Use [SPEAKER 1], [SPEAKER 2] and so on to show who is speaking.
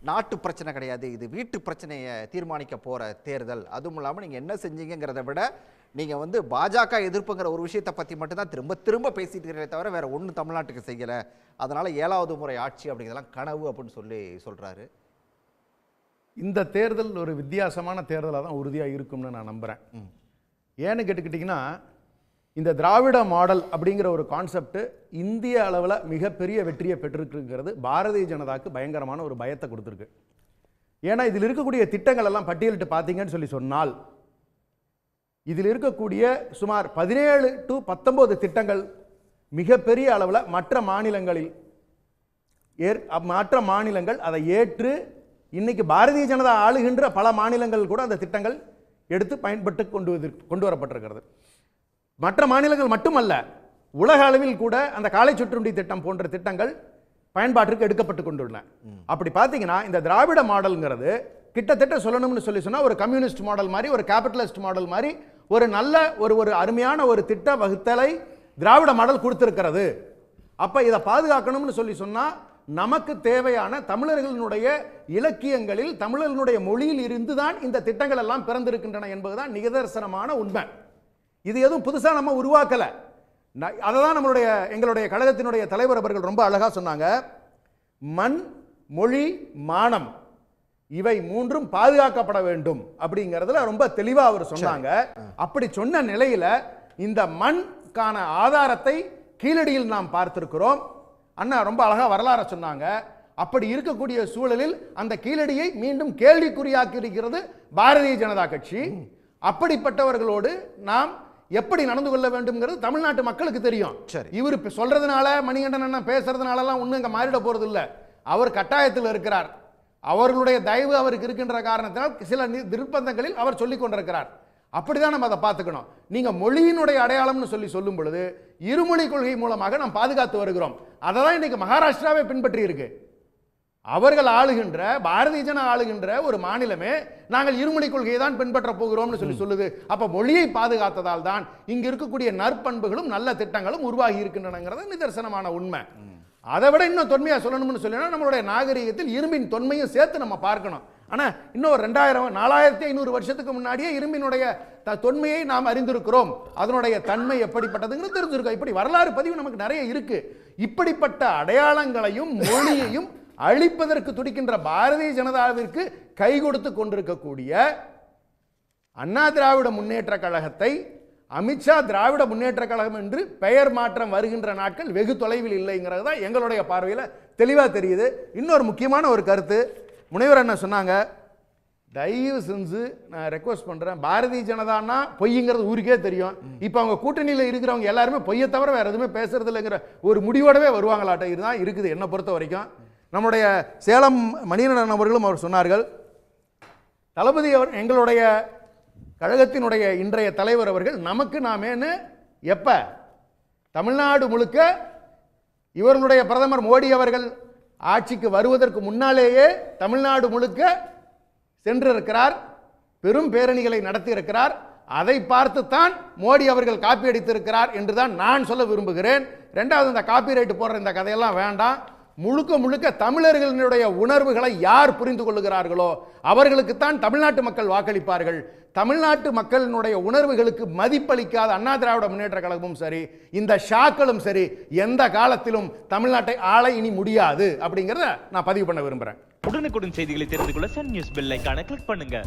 [SPEAKER 1] நாட்டு பிரச்சனை கிடையாது, இது வீட்டு பிரச்சனையை தீர்மானிக்க போற தேர்தல். அதுவும் இல்லாமல் நீங்கள் என்ன செஞ்சீங்கிறத விட நீங்கள் வந்து பாஜக எதிர்ப்புங்கிற ஒரு விஷயத்தை பற்றி மட்டும்தான் திரும்ப திரும்ப பேசிட்டு இருக்கிறதே தவிர வேற ஒன்றும் தமிழ்நாட்டுக்கு செய்யலை. அதனால 7வது முறை ஆட்சி அப்படிங்கிறதெல்லாம் கனவு அப்படின்னு சொல்றாரு.
[SPEAKER 2] இந்த தேர்தல் ஒரு வித்தியாசமான தேர்தலாக தான் உறுதியாக இருக்கும்னு நான் நம்புகிறேன். ஏன்னு கேட்டுக்கிட்டிங்கன்னா, இந்த திராவிட மாடல் அப்படிங்கிற ஒரு கான்செப்ட் இந்திய அளவில் மிகப்பெரிய வெற்றியை பெற்றிருக்குங்கிறது பாரதிய ஜனதாவுக்கு பயங்கரமான ஒரு பயத்தை கொடுத்துருக்கு. ஏன்னா இதில் இருக்கக்கூடிய திட்டங்கள் எல்லாம் பட்டியலிட்டு பார்த்தீங்கன்னு சொன்னால் இதில் இருக்கக்கூடிய சுமார் 17 to 19 திட்டங்கள் மிகப்பெரிய அளவில் மற்ற மாநிலங்கள் அதை ஏற்று இன்னைக்கு பாரதிய ஜனதா ஆளுகின்ற பல மாநிலங்கள் கூட அந்த திட்டங்கள் எடுத்து பயன்பட்டு கொண்டு வரப்பட்டிருக்கிறது. மற்ற மாநிலங்கள் மட்டுமல்ல, உலக அளவில் கூட அந்த காலை சுற்றுண்டி திட்டம் போன்ற திட்டங்கள் பயன்பாட்டிற்கு எடுக்கப்பட்டு கொண்டுள்ளன. அப்படி பார்த்தீங்கன்னா இந்த திராவிட மாடல்ங்கிறது கிட்டத்தட்ட சொல்லணும்னு சொன்னா ஒரு கம்யூனிஸ்ட் மாடல் மாதிரி, ஒரு கேபிட்டலிஸ்ட் மாடல் மாதிரி ஒரு நல்ல ஒரு அருமையான ஒரு திட்ட வகுத்தலை திராவிட மாடல் கொடுத்திருக்கிறது. அப்ப இதை பாதுகாக்கணும்னு சொன்னா நமக்கு தேவையான தமிழர்களுடைய இலக்கியங்களில் தமிழர்களுடைய மொழியில் இருந்துதான் இந்த திட்டங்கள் எல்லாம் பிறந்திருக்கின்றன என்பதுதான் நிதர்சனமான உண்மை. இது எதுவும் புதுசா நம்ம உருவாக்கல. அததான் எங்களுடைய கழகத்தினுடைய தலைவர் அவர்கள் ரொம்ப அழகா சொன்னாங்க. மண், மொழி, மானம் இவை மூன்றும் பாதுகாக்கப்பட வேண்டும் அப்படிங்கிறதுல ரொம்ப தெளிவா அவர் சொன்னாங்க. அப்படி சொன்ன நிலையில இந்த மண்கான ஆதாரத்தை கீழடியில் நாம் பார்த்திருக்கிறோம். அண்ணா ரொம்ப அழகா வரலாறு சொன்னாங்க. அப்படி இருக்கக்கூடிய சூழலில் அந்த கீழடியை மீண்டும் கேள்விக்குறியாக்கி இருக்கிறது பாரதிய ஜனதா கட்சி. அப்படிப்பட்டவர்களோடு நாம் எப்படி நடந்து கொள்ள வேண்டும்ங்கிறது தமிழ்நாட்டு மக்களுக்கு தெரியும். இவர் சொல்றதுனால, மணிகண்டன் அண்ணா பேசுறதுனால ஒன்றும் இங்க மாறிட போறது இல்லை. அவர் கட்டாயத்தில் இருக்கிறார். அவர்களுடைய தயவு அவருக்கு இருக்கின்ற காரணத்தினால் சில நிர்பந்தங்களில் அவர் சொல்லிக் கொண்டிருக்கிறார். அப்படிதான் நம்ம அதை பார்த்துக்கணும். நீங்க மொழியினுடைய அடையாளம்னு சொல்லும் பொழுது இருமொழி கொள்கை மூலமாக நாம் பாதுகாத்து வருகிறோம். அதை தான் இன்னைக்கு மகாராஷ்டிராவே பின்பற்றி இருக்கு. அவர்கள் ஆளுகின்ற, பாரதிய ஜனதா ஆளுகின்ற ஒரு மாநிலமே நாங்கள் இருமொழி கொள்கையை தான் பின்பற்ற போகிறோம்னு சொல்லுது. அப்ப மொழியை பாதுகாத்ததால் தான் இங்க இருக்கக்கூடிய நற்பண்புகளும் நல்ல திட்டங்களும் உருவாகி இருக்கின்றன நிதர்சனமான உண்மை. அதை விட இன்னும் தொன்மையா சொல்லணும்னு சொல்லினா நம்மளுடைய நாகரிகத்தில் இரும்பின் தொன்மையும் சேர்த்து நம்ம பார்க்கணும். ஆனா இன்னும் 4500 வருஷத்துக்கு முன்னாடியே இரும்பினுடைய தொன்மையை நாம் அறிந்திருக்கிறோம். அதனுடைய தன்மை எப்படிப்பட்டதுன்னு தெரிஞ்சிருக்கோம். இப்படி வரலாறு பதிவு நமக்கு நிறைய இருக்கு. இப்படிப்பட்ட அடையாளங்களையும் மொழியையும் அழிப்பதற்கு துடிக்கின்ற பாரதிய ஜனதாவிற்கு கை கொடுத்து கொண்டிருக்கக்கூடிய அண்ணா திராவிட முன்னேற்ற கழகத்தை அமித்ஷா திராவிட முன்னேற்ற கழகம் என்று பெயர் மாற்றம் வருகின்ற நாட்கள் வெகு தொலைவில் இல்லைங்கிறது தான் எங்களுடைய பார்வையில் தெளிவாக தெரியுது. இன்னொரு முக்கியமான ஒரு கருத்து முனைவர் அண்ணா சொன்னாங்க. தயவு செஞ்சு நான் ரெக்வஸ்ட் பண்றேன், பாரதிய ஜனதானா பொய்ங்கிறது ஊருக்கே தெரியும். இப்போ அவங்க கூட்டணியில் இருக்கிறவங்க எல்லாருமே பொய்யை தவிர வேற எதுவுமே பேசுறது இல்லைங்கிற ஒரு முடிவோடவே வருவாங்களாட்ட இதுதான் இருக்குது என்னை பொறுத்த வரைக்கும். நம்முடைய சேலம் மணிகண்டன் அவர்களும் அவர் சொன்னார்கள், தளபதி அவர் எங்களுடைய கழகத்தினுடைய இன்றைய தலைவர் அவர்கள் நமக்கு நாமேன்னு எப்ப தமிழ்நாடு முழுக்க இவர்களுடைய பிரதமர் மோடி அவர்கள் ஆட்சிக்கு வருவதற்கு முன்னாலேயே தமிழ்நாடு முழுக்க சென்றிருக்கிறார், பெரும் பேரணிகளை நடத்தி இருக்கிறார். அதை பார்த்துத்தான் மோடி அவர்கள் காப்பி அடித்திருக்கிறார் என்றுதான் நான் சொல்ல விரும்புகிறேன். இரண்டாவது, இந்த காப்பி ரைட் போடுற இந்த கதையெல்லாம் வேண்டாம். முழுக்க முழுக்க தமிழர்களுடைய உணர்வுகளை யார் புரிந்து கொள்ளுகிறார்களோ அவர்களுக்குத்தான் தமிழ்நாட்டு மக்கள் வாக்களிப்பார்கள். தமிழ்நாட்டு மக்களினுடைய உணர்வுகளுக்கு மதிப்பளிக்காத அண்ணா திராவிட முன்னேற்ற கழகமும் சரி, இந்த ஷாக்களும் சரி, எந்த காலத்திலும் தமிழ்நாட்டை ஆள இனி முடியாது அப்படிங்கறத நான் பதிவு பண்ண விரும்புறேன்.
[SPEAKER 3] உடனுக்குடன் செய்திகளை தெரிந்து கொள்ள சன் நியூஸ் பெல் ஐகானை கிளிக் பண்ணுங்க.